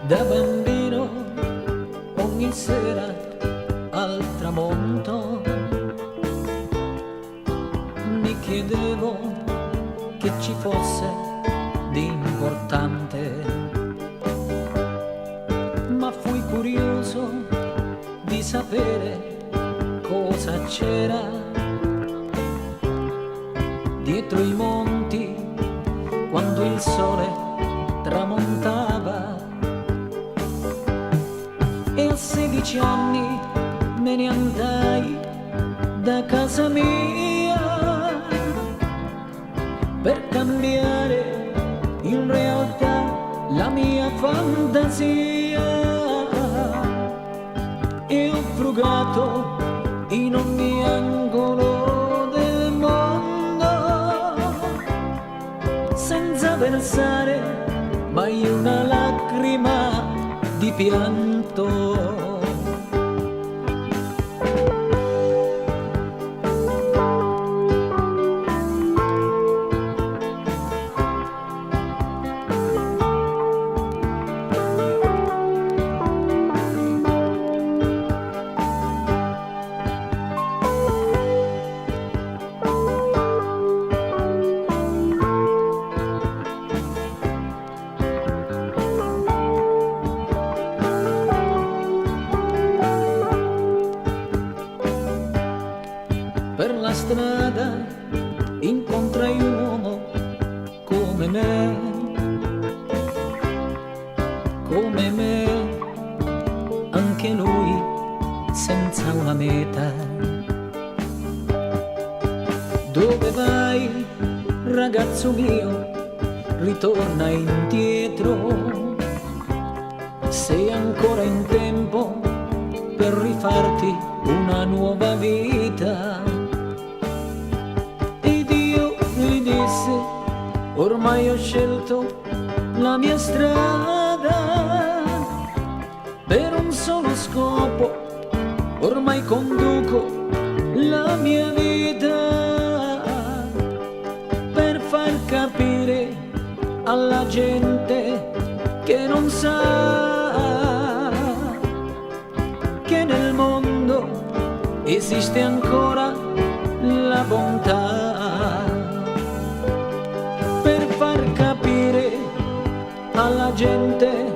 Da bambino ogni sera al tramonto mi chiedevo che ci fosse di importante, ma fui curioso di sapere cosa c'era dietro i monti quando il sole tramontava. E a 16 anni me ne andai da casa mia per cambiare in realtà la mia fantasia, e ho frugato in ogni angolo del mondo senza versare mai una lacrima di pianto. Per la strada incontrai un uomo come me, anche lui senza una meta. Dove vai, ragazzo mio? Ritorna indietro, sei ancora in tempo per rifarti una nuova vita. Ormai ho scelto la mia strada per un solo scopo, ormai conduco la mia vita per far capire alla gente che non sa che nel mondo esiste ancora la bontà. Per far capire alla gente